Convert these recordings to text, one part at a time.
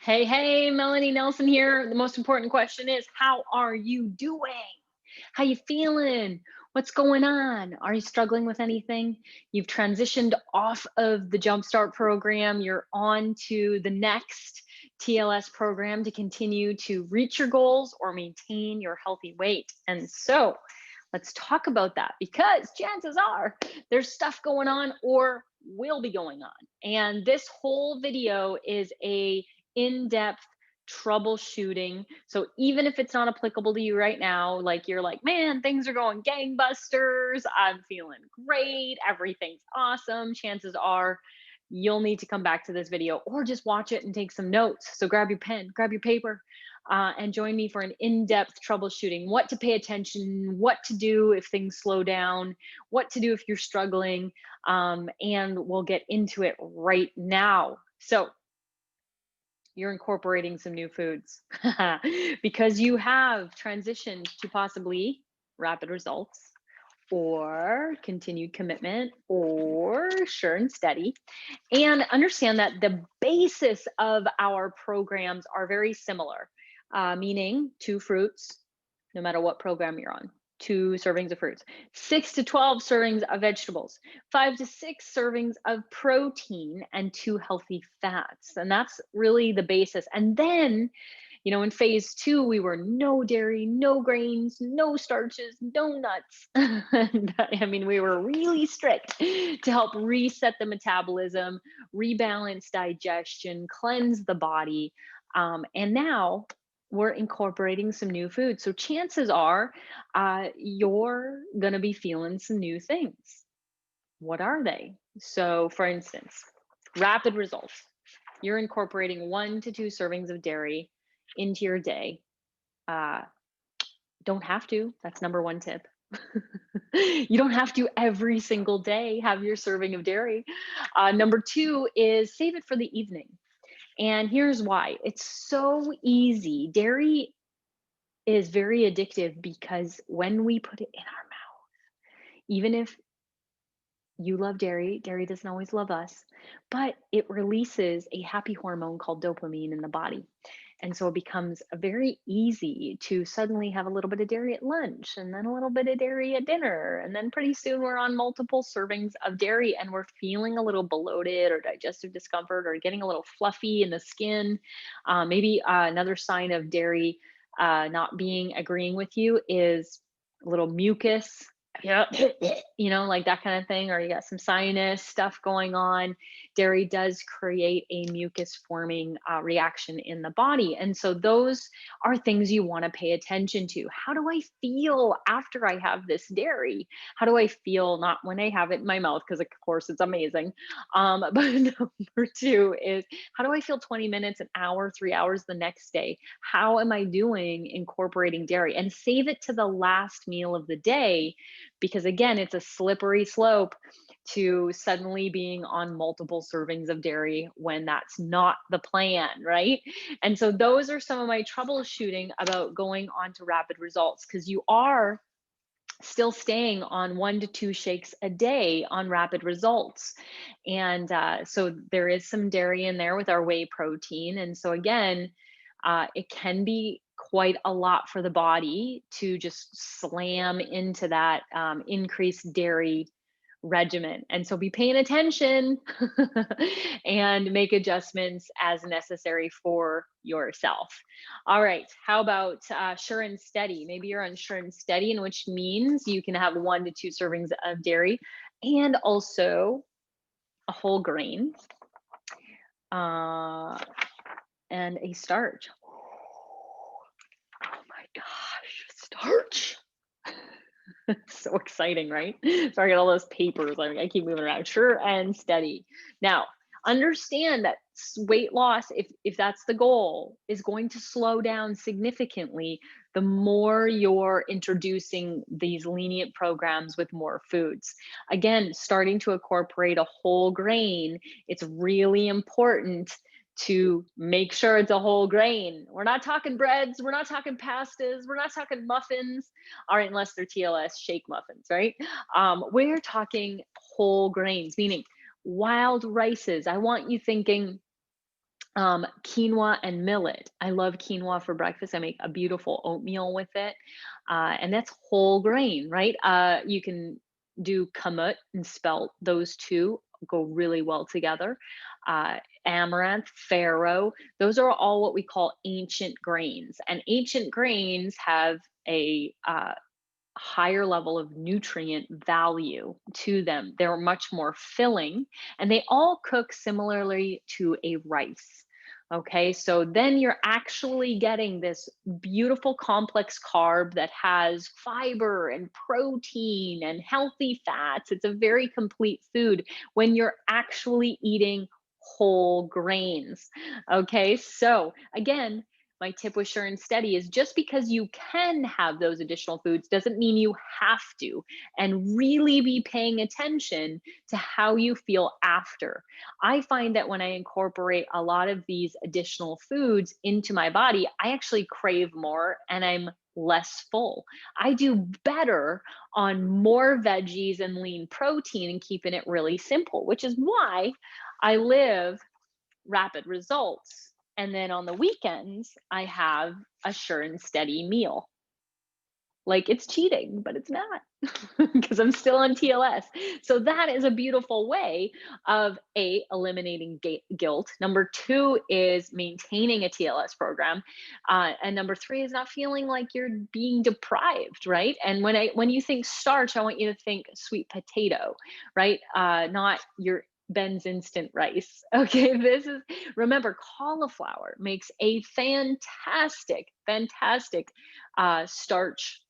Hey, hey, Melanie Nelson here. The most important question is, how are you doing? How you feeling? What's going on? Are you struggling with anything? You've transitioned off of the Jumpstart program. You're on to the next TLS program to continue to reach your goals or maintain your healthy weight. And so let's talk about that because chances are there's stuff going on or will be going on. And this whole video is a in-depth troubleshooting. So even if it's not applicable to you right now, like you're like, man, things are going gangbusters, I'm feeling great, everything's awesome, chances are you'll need to come back to this video or just watch it and take some notes. So grab your pen, grab your paper, and join me for an in-depth troubleshooting. What to pay attention, what to do if things slow down, what to do if you're struggling, and we'll get into it right now. So you're incorporating some new foods because you have transitioned to possibly rapid results or continued commitment or sure and steady. And understand that the basis of our programs are very similar, meaning two fruits, no matter what program you're on. Two servings of fruits, 6 to 12 servings of vegetables, 5 to 6 servings of protein, and two healthy fats. And that's really the basis. And then, in phase two, we were no dairy, no grains, no starches, no nuts. And, I mean, we were really strict to help reset the metabolism, rebalance digestion, cleanse the body. And now we're incorporating some new foods. So chances are you're going to be feeling some new things. What are they? So, for instance, rapid results. You're incorporating 1 to 2 servings of dairy into your day. Uh, don't have to. That's number one tip. You don't have to every single day have your serving of dairy. Number two is save it for the evening. And here's why. It's so easy. Dairy is very addictive because when we put it in our mouth, even if you love dairy, dairy doesn't always love us, but it releases a happy hormone called dopamine in the body. And so it becomes very easy to suddenly have a little bit of dairy at lunch and then a little bit of dairy at dinner. And then pretty soon we're on multiple servings of dairy and we're feeling a little bloated or digestive discomfort or getting a little fluffy in the skin. Maybe another sign of dairy not being agreeing with you is a little mucus. Yeah, like that kind of thing, or you got some sinus stuff going on. Dairy does create a mucus forming reaction in the body. And so those are things you want to pay attention to. How do I feel after I have this dairy? How do I feel not when I have it in my mouth? Because of course it's amazing. But number two is how do I feel 20 minutes, an hour, 3 hours the next day? How am I doing incorporating dairy? And save it to the last meal of the day because again, it's a slippery slope to suddenly being on multiple servings of dairy when that's not the plan, right? And so those are some of my troubleshooting about going on to rapid results because you are still staying on 1 to 2 shakes a day on rapid results. And so there is some dairy in there with our whey protein. And so again, it can be quite a lot for the body to just slam into that increased dairy regimen. And so be paying attention and make adjustments as necessary for yourself. All right. How about sure and steady? Maybe you're on sure and steady, in which means you can have 1 to 2 servings of dairy and also a whole grain and a starch. Oh my gosh, starch. So exciting, right? So I got all those papers. I keep moving around. Sure and steady. Now, understand that weight loss, if that's the goal, is going to slow down significantly the more you're introducing these lenient programs with more foods. Again, starting to incorporate a whole grain, it's really important to make sure it's a whole grain. We're not talking breads, we're not talking pastas, we're not talking muffins, all right, unless they're TLS shake muffins, right? We're talking whole grains, meaning wild rices. I want you thinking Quinoa and millet. I love quinoa for breakfast. I make a beautiful oatmeal with it. And that's whole grain, right? You can do kamut and spelt. Those two go really well together. Uh, Amaranth, farro, those are all what we call ancient grains. And ancient grains have a higher level of nutrient value to them. They're much more filling and they all cook similarly to a rice. Okay, so then you're actually getting this beautiful complex carb that has fiber and protein and healthy fats. It's a very complete food when you're actually eating whole grains. Okay, so again, my tip with Sure and Steady is just because you can have those additional foods doesn't mean you have to, and really be paying attention to how you feel after. I find that when I incorporate a lot of these additional foods into my body, I actually crave more and I'm less full. I do better on more veggies and lean protein and keeping it really simple, which is why I live rapid results. And then on the weekends, I have a Sure and Steady meal. Like it's cheating, but it's not because I'm still on TLS. So that is a beautiful way of eliminating guilt. Number two is maintaining a TLS program, and number three is not feeling like you're being deprived, right? And when you think starch, I want you to think sweet potato, right? Not your Ben's instant rice. Okay, this is remember cauliflower makes a fantastic starch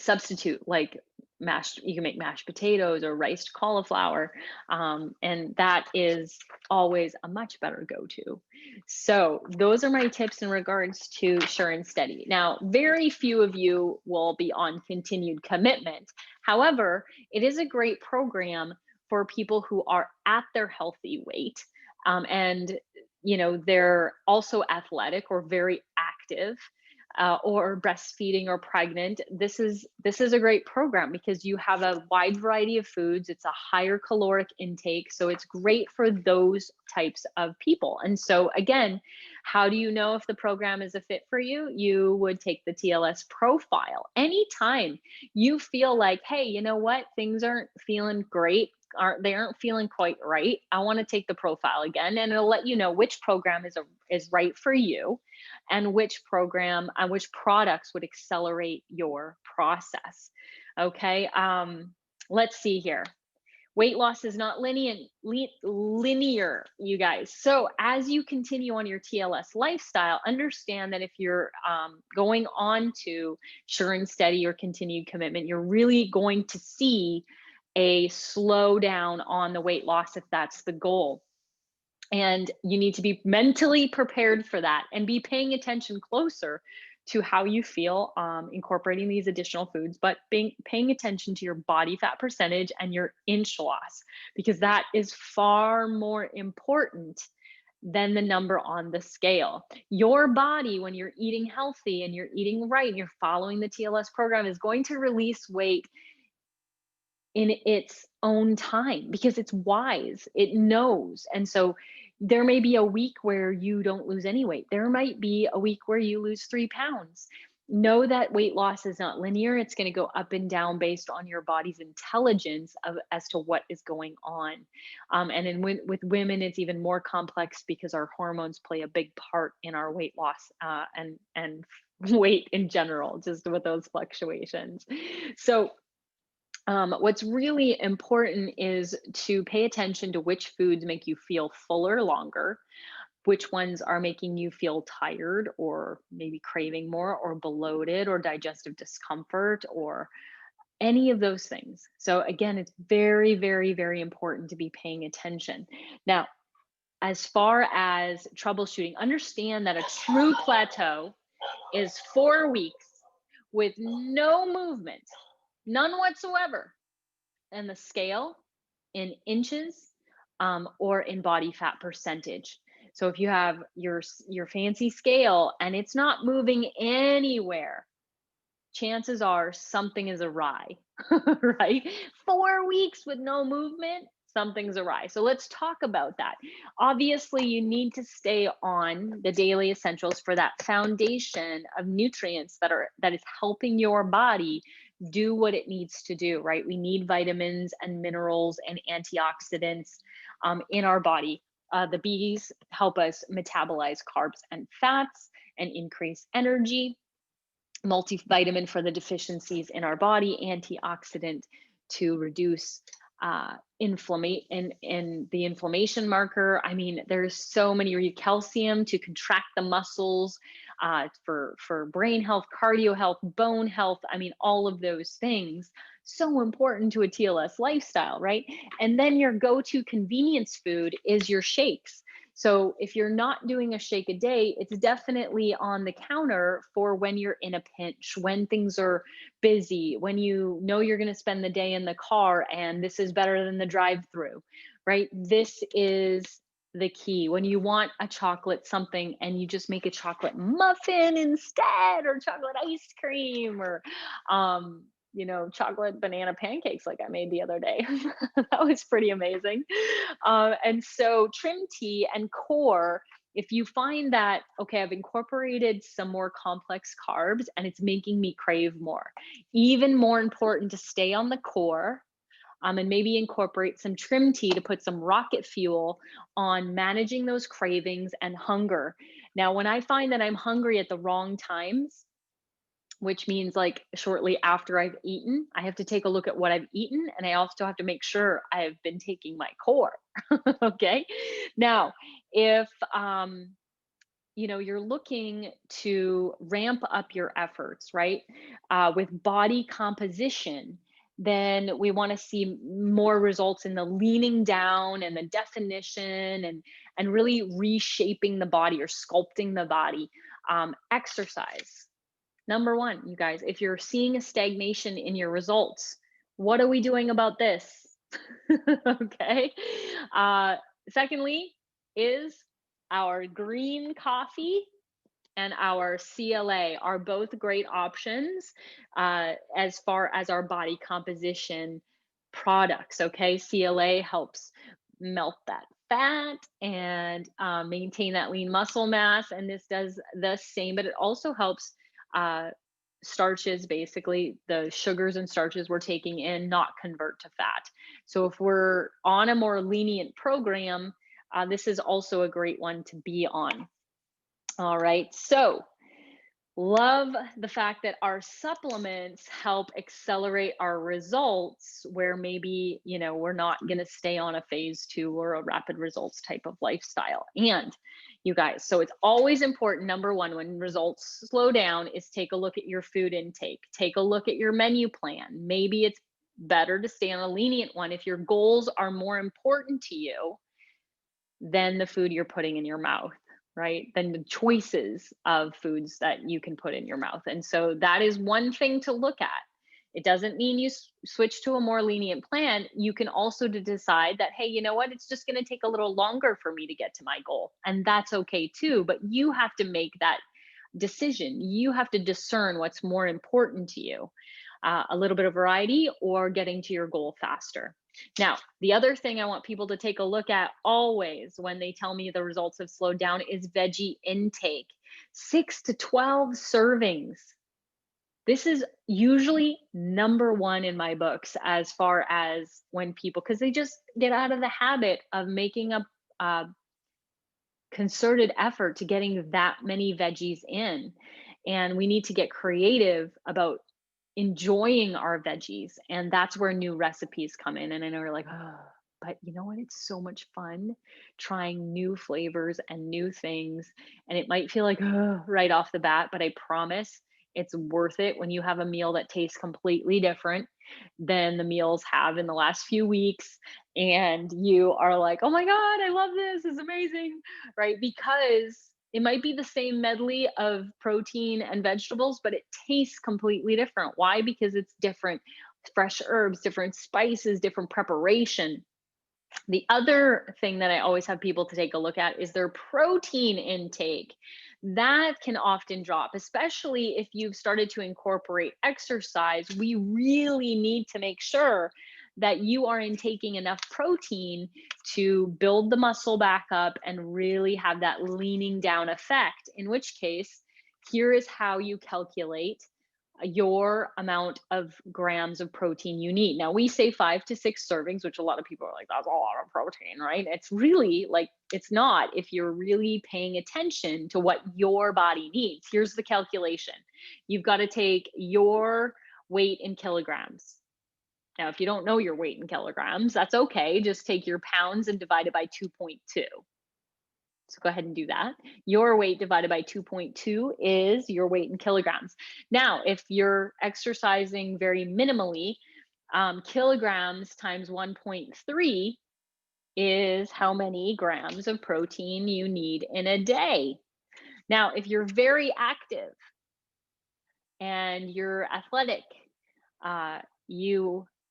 substitute, like mashed you can make mashed potatoes or riced cauliflower, and that is always a much better go-to. So those are my tips in regards to Sure and Steady. Now very few of you will be on continued commitment. However, it is a great program for people who are at their healthy weight, and they're also athletic or very active, or breastfeeding or pregnant. This is a great program because you have a wide variety of foods. It's a higher caloric intake, so it's great for those types of people. And so again, how do you know if the program is a fit for you? You would take the TLS profile. Anytime you feel like, hey, you know what, things aren't feeling great, aren't feeling quite right, I want to take the profile again, and it'll let you know which program is right for you, and which products would accelerate your process. Okay, let's see here. Weight loss is not linear, you guys. So as you continue on your TLS lifestyle, understand that if you're going on to Sure and Steady or continued commitment, you're really going to see a slowdown on the weight loss if that's the goal. And you need to be mentally prepared for that and be paying attention closer to how you feel incorporating these additional foods, but paying attention to your body fat percentage and your inch loss, because that is far more important than the number on the scale. Your body, when you're eating healthy and you're eating right and you're following the TLS program, is going to release weight in its own time because it's wise, it knows. And so there may be a week where you don't lose any weight. There might be a week where you lose 3 pounds. Know that weight loss is not linear. It's going to go up and down based on your body's intelligence as to what is going on. With women, it's even more complex because our hormones play a big part in our weight loss, and weight in general, just with those fluctuations. So what's really important is to pay attention to which foods make you feel fuller longer, which ones are making you feel tired or maybe craving more or bloated or digestive discomfort or any of those things. So again, it's very, very, very important to be paying attention. Now, as far as troubleshooting, understand that a true plateau is 4 weeks with no movement, none whatsoever, and the scale in inches, or in body fat percentage. So if you have your fancy scale and it's not moving anywhere, chances are something is awry, right? 4 weeks with no movement, something's awry. So let's talk about that. Obviously, you need to stay on the daily essentials for that foundation of nutrients that is helping your body do what it needs to do, right? We need vitamins and minerals and antioxidants in our body. The bees help us metabolize carbs and fats and increase energy. Multivitamin for the deficiencies in our body, antioxidant to reduce inflammation and the inflammation marker. I mean, there's so many, calcium to contract the muscles, for brain health, cardio health, bone health. I mean, all of those things so important to a TLS lifestyle, right? And then your go-to convenience food is your shakes. So if you're not doing a shake a day, it's definitely on the counter for when you're in a pinch, when things are busy, when you know you're going to spend the day in the car and this is better than the drive-through, right? This is the key. When you want a chocolate something and you just make a chocolate muffin instead, or chocolate ice cream, or chocolate banana pancakes like I made the other day. That was pretty amazing. And so trim tea and core, if you find that, okay, I've incorporated some more complex carbs and it's making me crave more, even more important to stay on the core, and maybe incorporate some trim tea to put some rocket fuel on managing those cravings and hunger. Now, when I find that I'm hungry at the wrong times, which means like shortly after I've eaten, I have to take a look at what I've eaten. And I also have to make sure I've been taking my core. Okay. Now, if, you're looking to ramp up your efforts, right? With body composition, then we want to see more results in the leaning down and the definition, and really reshaping the body or sculpting the body. Exercise. Number one, you guys, if you're seeing a stagnation in your results, what are we doing about this? Okay. Secondly, is our green coffee and our CLA are both great options as far as our body composition products. Okay. CLA helps melt that fat and maintain that lean muscle mass. And this does the same, but it also helps uh, starches, basically the sugars and starches we're taking in, not convert to fat. So if we're on a more lenient program, this is also a great one to be on. All right. So love the fact that our supplements help accelerate our results where maybe, we're not going to stay on a phase 2 or a rapid results type of lifestyle. And you guys, so it's always important, number one, when results slow down, is take a look at your food intake. Take a look at your menu plan. Maybe it's better to stay on a lenient one if your goals are more important to you than the food you're putting in your mouth, right? Than the choices of foods that you can put in your mouth. And so that is one thing to look at. It doesn't mean you switch to a more lenient plan. You can also decide that, hey, you know what? It's just going to take a little longer for me to get to my goal. And that's okay too. But you have to make that decision. You have to discern what's more important to you. A little bit of variety or getting to your goal faster. Now, the other thing I want people to take a look at always when they tell me the results have slowed down is veggie intake. 6 to 12 servings. This is usually number one in my books as far as when people, because they just get out of the habit of making a concerted effort to getting that many veggies in. And we need to get creative about enjoying our veggies. And that's where new recipes come in. And I know you're like, oh, but you know what? It's so much fun trying new flavors and new things. And it might feel like, oh, right off the bat, but I promise it's worth it when you have a meal that tastes completely different than the meals have in the last few weeks. And you are like, oh my God, I love this. It's amazing, right? Because it might be the same medley of protein and vegetables, but it tastes completely different. Why? Because it's different fresh herbs, different spices, different preparation. The other thing that I always have people to take a look at is their protein intake. That can often drop, especially if you've started to incorporate exercise. We really need to make sure that you are intaking enough protein to build the muscle back up and really have that leaning down effect, in which case, here is how you calculate your amount of grams of protein you need. Now, we say 5 to 6 servings, which a lot of people are like, that's a lot of protein, right? It's really like, it's not if you're really paying attention to what your body needs. Here's the calculation: you've got to take your weight in kilograms. Now, if you don't know your weight in kilograms, that's okay. Just take your pounds and divide it by 2.2. So go ahead and do that. Your weight divided by 2.2 is your weight in kilograms. Now, if you're exercising very minimally, kilograms times 1.3 is how many grams of protein you need in a day. Now, if you're very active and you're athletic,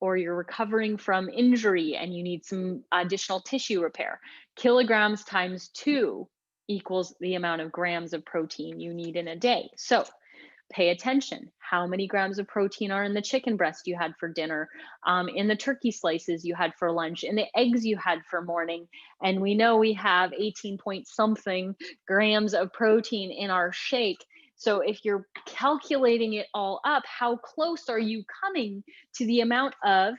or you're recovering from injury and you need some additional tissue repair, kilograms times 2 equals the amount of grams of protein you need in a day. So pay attention. How many grams of protein are in the chicken breast you had for dinner, in the turkey slices you had for lunch, in the eggs you had for morning? And we know we have 18 point something grams of protein in our shake. So if you're calculating it all up, how close are you coming to the amount of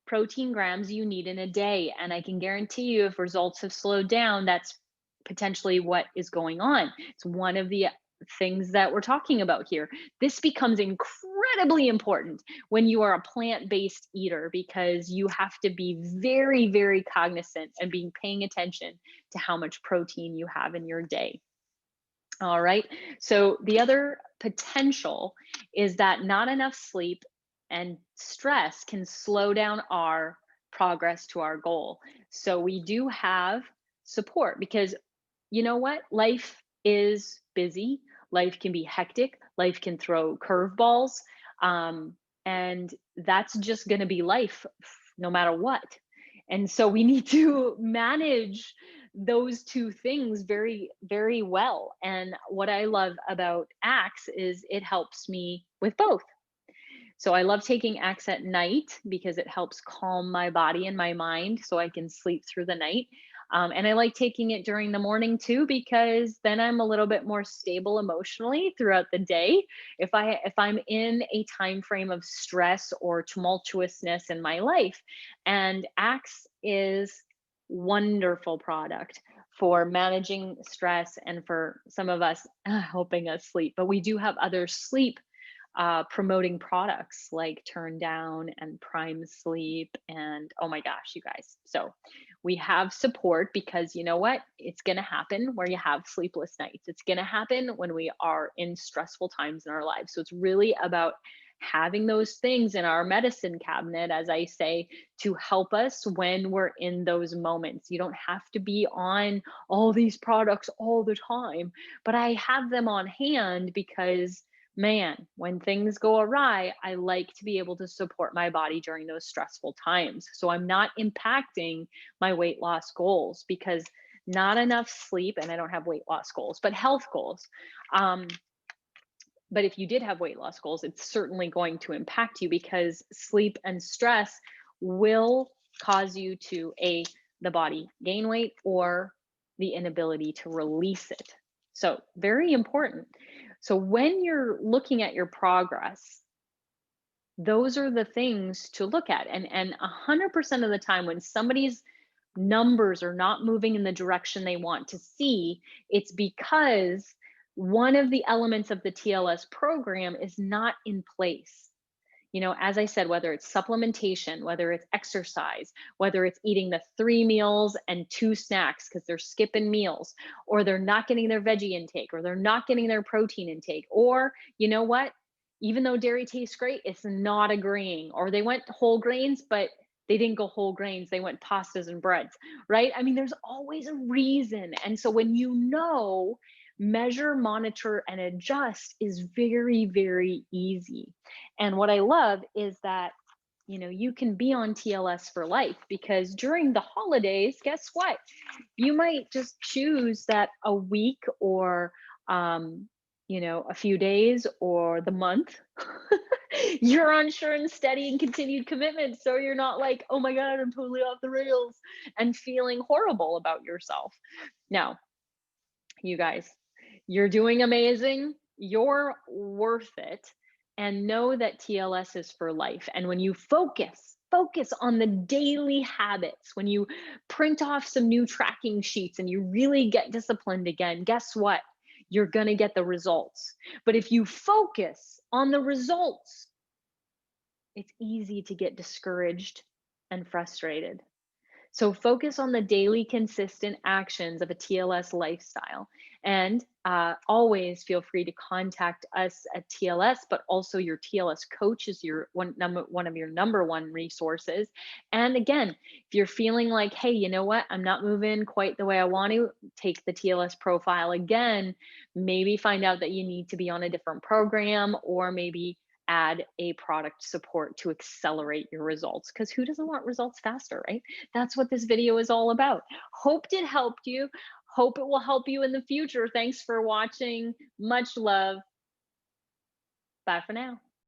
protein grams you need in a day? And I can guarantee you, if results have slowed down, that's potentially what is going on. It's one of the things that we're talking about here. This becomes incredibly important when you are a plant-based eater, because you have to be very, very cognizant and being paying attention to how much protein you have in your day. All right. So the other potential is that not enough sleep and stress can slow down our progress to our goal. So we do have support, because you know what? Life is busy. Life can be hectic. Life can throw curveballs. And that's just going to be life no matter what. And so we need to manage those two things very, very well. And what I love about Axe is it helps me with both. So I love taking Axe at night because it helps calm my body and my mind so I can sleep through the night. And I like taking it during the morning too, because then I'm a little bit more stable emotionally throughout the day. If I'm in a time frame of stress or tumultuousness in my life, and Axe is wonderful product for managing stress and for some of us helping us sleep. But we do have other sleep promoting products like Turn Down and Prime Sleep, and oh my gosh, you guys. So we have support, because you know what? It's going to happen where you have sleepless nights. It's going to happen when we are in stressful times in our lives. So it's really about having those things in our medicine cabinet, as I say, to help us when we're in those moments. You don't have to be on all these products all the time, but I have them on hand because, man, when things go awry, I like to be able to support my body during those stressful times. So I'm not impacting my weight loss goals, because not enough sleep, and I don't have weight loss goals, but health goals. But if you did have weight loss goals, it's certainly going to impact you, because sleep and stress will cause you to the body gain weight or the inability to release it. So very important. So when you're looking at your progress, those are the things to look at. And 100% of the time when somebody's numbers are not moving in the direction they want to see, it's because one of the elements of the TLS program is not in place. You know, as I said, whether it's supplementation, whether it's exercise, whether it's eating the 3 meals and 2 snacks because they're skipping meals, or they're not getting their veggie intake, or they're not getting their protein intake, or you know what? Even though dairy tastes great, it's not agreeing, or they went whole grains, but they didn't go whole grains, they went pastas and breads, right? I mean, there's always a reason. And so when you know, measure, monitor, and adjust is very, very easy. And what I love is that, you know, you can be on TLS for life, because during the holidays, guess what? You might just choose that a week, or, you know, a few days, or the month You're on sure and steady and continued commitment. So you're not like, oh my God, I'm totally off the rails and feeling horrible about yourself. No, you guys, you're doing amazing. You're worth it. And know that TLS is for life. And when you focus on the daily habits, when you print off some new tracking sheets and you really get disciplined again, guess what? You're going to get the results. But if you focus on the results, it's easy to get discouraged and frustrated. So focus on the daily consistent actions of a TLS lifestyle. And always feel free to contact us at TLS, but also your TLS coach is your one of your number one resources. And again, if you're feeling like, hey, you know what, I'm not moving quite the way I want to, take the TLS profile again. Maybe find out that you need to be on a different program, or maybe add a product support to accelerate your results, because who doesn't want results faster, right? That's what this video is all about. Hoped it helped you. Hope it will help you in the future. Thanks for watching. Much love. Bye for now.